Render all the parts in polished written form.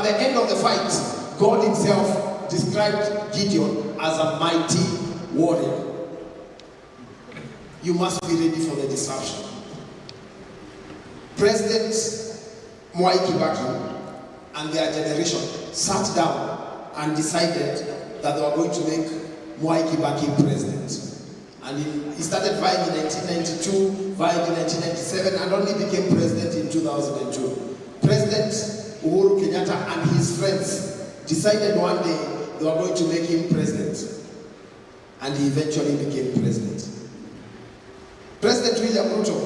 the end of the fight, God himself described Gideon as a mighty warrior. You must be ready for the disruption. President Mwai Kibaki and their generation sat down and decided that they were going to make Mwai Kibaki president. And he started vying in 1992, vying in 1997, and only became president in 2002. President Uhuru Kenyatta and his friends decided one day they were going to make him president. And he eventually became president. President William Ruto,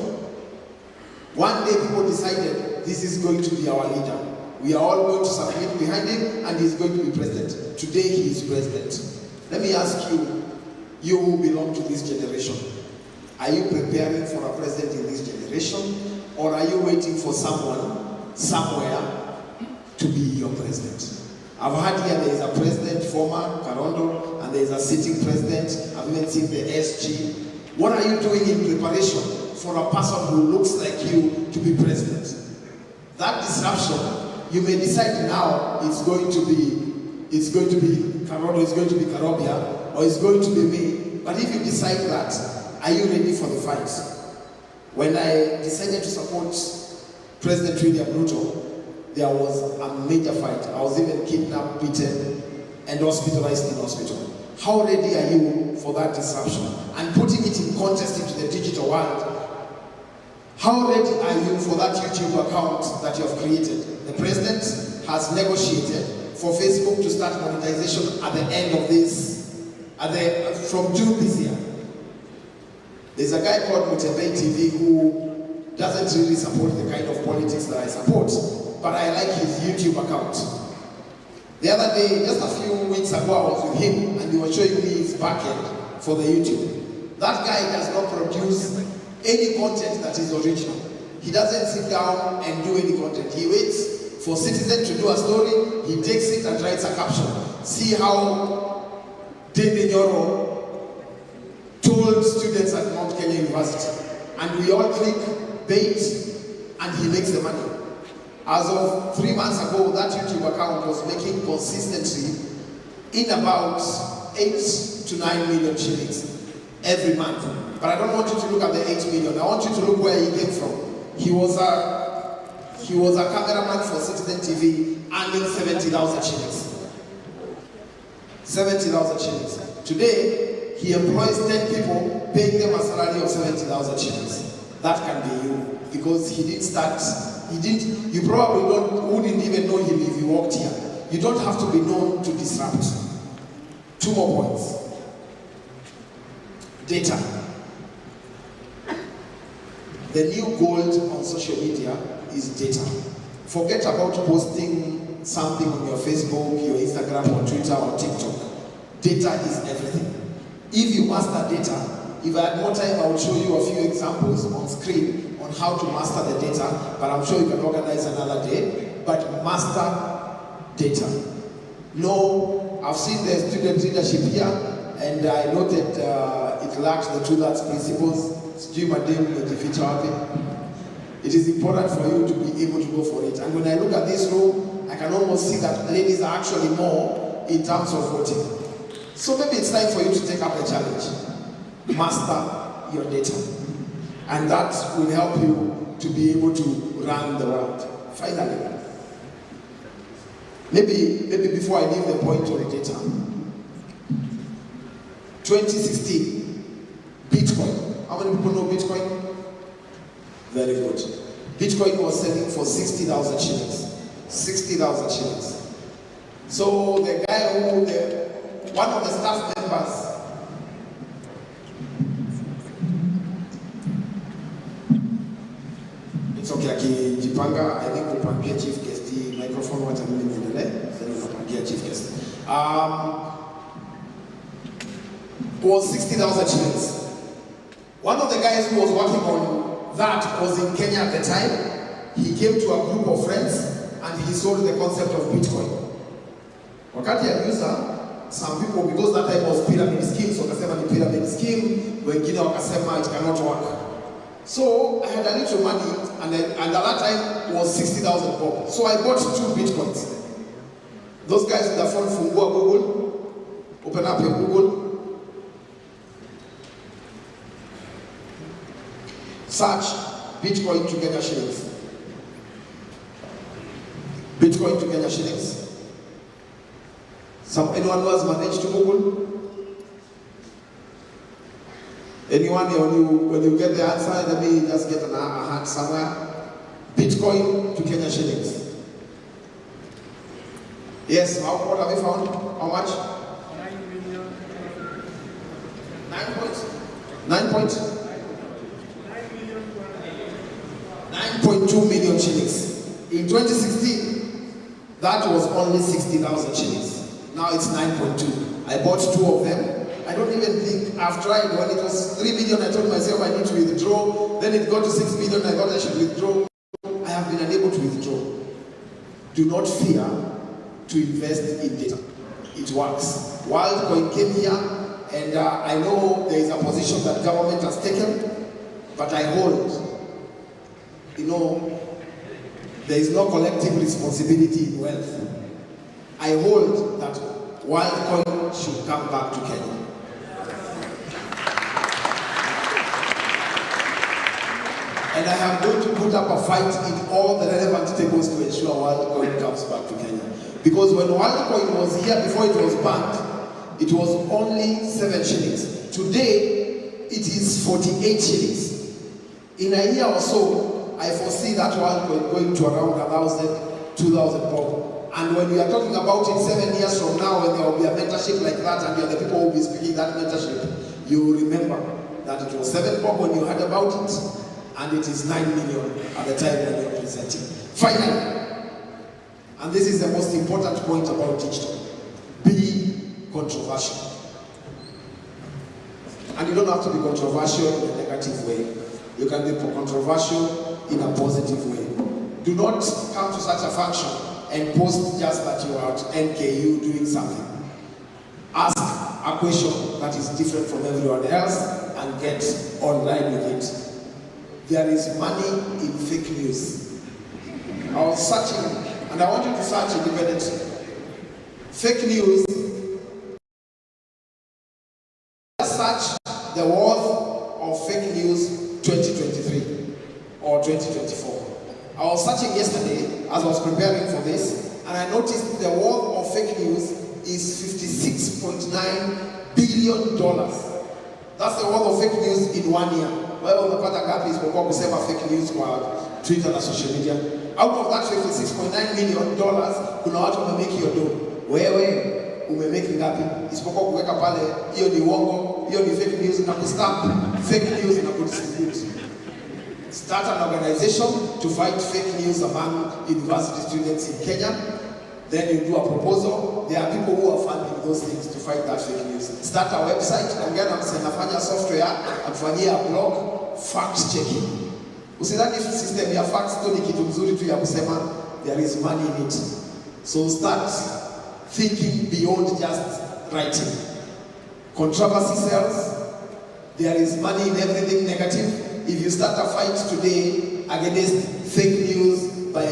one day people decided this is going to be our leader. We are all going to submit behind him and he's going to be president. Today he is president. Let me ask you, you who belong to this generation, are you preparing for a president in this generation, or are you waiting for someone, somewhere, to be your president? I've heard here there is a president, former Karondo, and there is a sitting president. I've even seen the SG. What are you doing in preparation for a person who looks like you to be president? That disruption, you may decide now it's going to be Karondo, it's going to be Karobia, or it's going to be me. But if you decide that, are you ready for the fight? When I decided to support President William Ruto, there was a major fight. I was even kidnapped, beaten, and hospitalized in hospital. How ready are you for that disruption? And putting it in context into the digital world, how ready are you for that YouTube account that you have created? The president has negotiated for Facebook to start monetization at the end of this, from June this year. There's a guy called Mutebei TV who doesn't really support the kind of politics that I support, but I like his YouTube account. The other day, just a few weeks ago, I was with him and he was showing me his backend for the YouTube. That guy does not produce any content that is original. He doesn't sit down and do any content. He waits for Citizen to do a story, he takes it and writes a caption. See how Ndindi Nyoro told students at Mount Kenya University. And we all click bait and he makes the money. As of 3 months ago, that YouTube account was making consistently in about 8 to 9 million shillings every month. But I don't want you to look at the 8 million. I want you to look where he came from. He was a cameraman for Citizen TV earning 70,000 shillings. 70,000 shillings. Today, he employs 10 people, paying them a salary of 70,000 shillings. That can be you. Because he didn't start, you probably wouldn't even know him if you walked here. You don't have to be known to disrupt. 2 more points. Data. The new gold on social media is data. Forget about posting something on your Facebook, your Instagram, or Twitter, or TikTok. Data is everything. If you master data, if I had more time, I would show you a few examples on screen on how to master the data, but I'm sure you can organize another day. But master data. No, I've seen the student leadership here, and I noted it lacks the two that's principles. It is important for you to be able to go for it. And when I look at this room, I can almost see that ladies are actually more in terms of voting. So maybe it's time for you to take up the challenge. Master your data. And that will help you to be able to run the world. Finally, maybe before I leave the point on data, 2016, Bitcoin. How many people know Bitcoin? Very good. Bitcoin was selling for 60,000 shillings. 60,000 shillings. So the guy one of the staff members, it's okay, akijipanga, I think we'll pangia chief guest, the microphone wacha mimi niendelee, then we'll pangia chief guest. Was 60,000 shillings. One of the guys who was working on that was in Kenya at the time. He came to a group of friends and he sold the concept of Bitcoin. Wakati ya user, some people, because that time was pyramid scheme, so wakasema ni pyramid scheme, wengine wakasema it cannot work. So I had a little money, and at that time it was 60,000 bob. So I bought 2 Bitcoins. Those guys with the phone, fungua Google. Open up your Google. Search Bitcoin to Kenya shillings. Bitcoin to Kenya shillings. Anyone who has managed to Google? Anyone, when you get the answer, let me just get a hand somewhere. Bitcoin to Kenya shillings. Yes, what have you found? How much? 9.2 million shillings. In 2016, that was only 60,000 shillings. Now it's 9.2. I bought 2 of them. I don't even think I've tried. When it was 3 million, I told myself I need to withdraw. Then it got to 6 million, I thought I should withdraw. I have been unable to withdraw. Do not fear to invest in data. It works. WorldCoin came here, and I know there is a position that government has taken, but I hold. There is no collective responsibility in wealth. I hold that WorldCoin should come back to Kenya. And I am going to put up a fight in all the relevant tables to ensure WorldCoin comes back to Kenya. Because when WorldCoin was here before it was banned, it was only 7 shillings. Today, it is 48 shillings. In a year or so, I foresee that WorldCoin going to around 1,000, 2,000 bob. And when we are talking about it 7 years from now, when there will be a mentorship like that, and you are the people who will be speaking that mentorship, you will remember that it was 7 bob when you heard about it, and it is 9 million at the time when you are presenting. Finally, and this is the most important point about digital, be controversial. And you don't have to be controversial in a negative way. You can be controversial in a positive way. Do not come to such a function and post just that you are at NKU doing something. Ask a question that is different from everyone else and get online with it. There is money in fake news. I was searching, and I want you to search independently. Fake news. Search the worth of fake news 2023 or 2024. I was searching yesterday as I was preparing for this, and I noticed the worth of fake news is $56.9 billion. That's the worth of fake news in 1 year. Well, umepata gapi isipokuwa kusema fake news kwa Twitter na social media. Out of that $56.9 million, kuna watu wamemake hiyo do. Wewe umemake ngapi? Isipokuwa kuweka pale hiyo ni uongo, hiyo ni fake news, na kustamp fake news na kudistribute. Start an organization to fight fake news among university students in Kenya. Then you do a proposal. There are people who are funding those things to fight that fake news. Start a website, ongea na msenafanya software, afanyia blog, fact checking. Usidhani system ya facts tu ni kitu mzuri tu ya kusema there is money in it. So start thinking beyond just writing. Controversy sells. There is money in everything negative. If you start a fight today against fake news by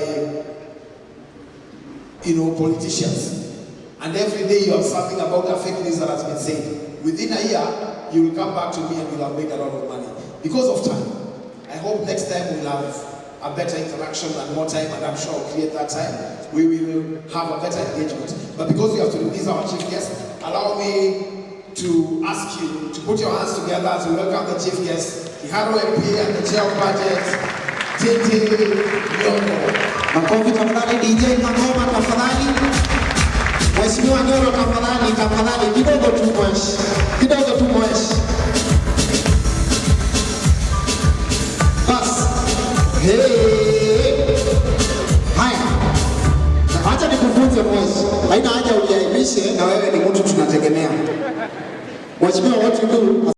politicians, and every day you have something about a fake news that has been said, within a year you will come back to me and you'll have made a lot of money. Because of time. I hope next time we'll have a better interaction and more time, and I'm sure I'll create that time. We will have a better engagement. But because we have to release our chief guest, allow me to ask you to put your hands together as we welcome the chief guest, the Haro MP and the chair of budget, Ndindi Nyoro. Makofi tafadhali, DJ Ngoma tafadhali. Mheshimiwa Nyoro tafadhali, kidogo tu mwesh. Bas. Hey. Haya. Acha nikufunze mwesh. Haina haja ujiaimishe, na wewe ni mtu tunategemea. Mheshimiwa, what you do